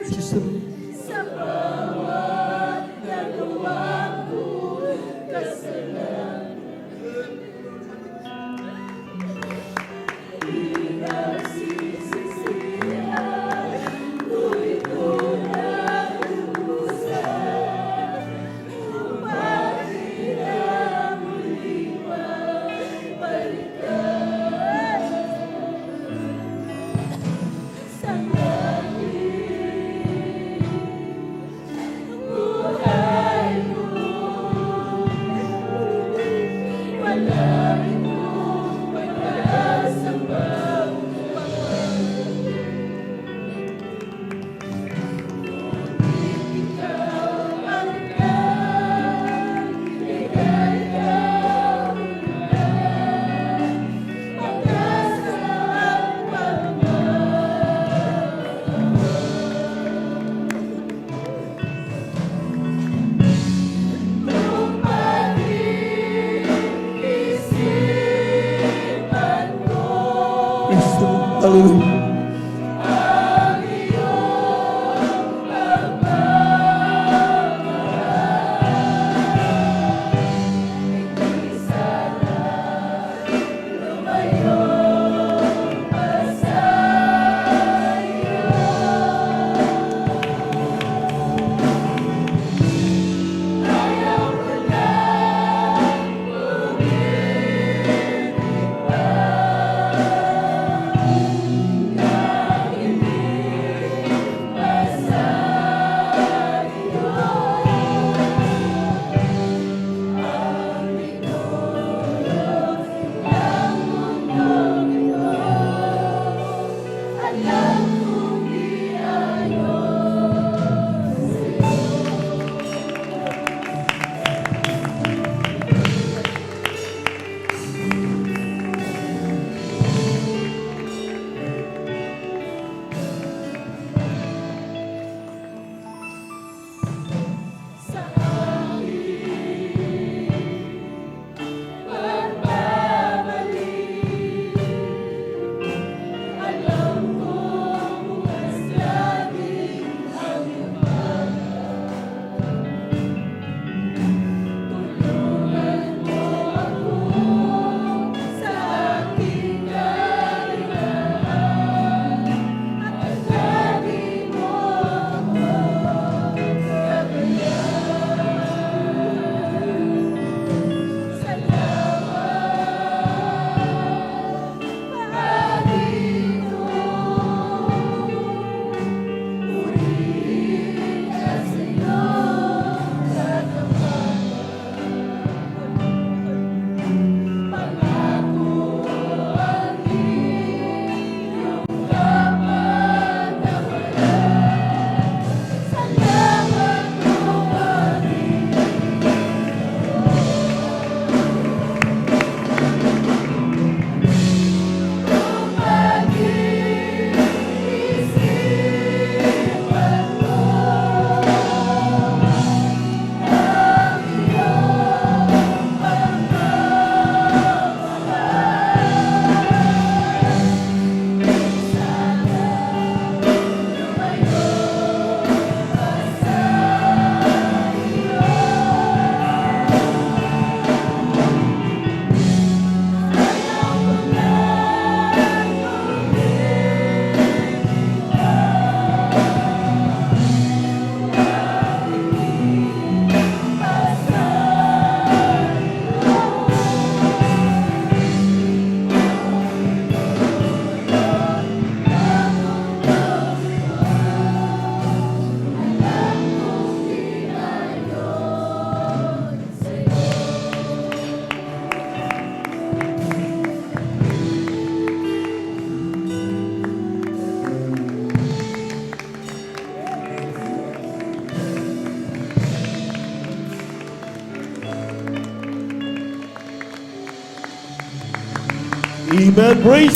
Jesus. sa bawat nagawa kong kasalanan. Pinagsisisihan ko'y tunang lubusan upang hirap muli magbalikan sa langit. Buhay ko, wala itong pag-asambang ikaw ang nagbigay kaunlaran, pag-asa at nung pag-iisipan ko Yes, Lord. Hallelujah. ang iyong pagmamahal, hindi sana lumayo pa sa iyo. Ayaw ko nang umiling pa na hindi pa sa iyo. Ang pinulot ng mundong ito, alam kong di ayon sa'yo. Sa aking pagbabalik, alam kong bukas laging ang umaga. Tulungan mo ako sa aking kaligayahan at lagi mo ako Amen. Praise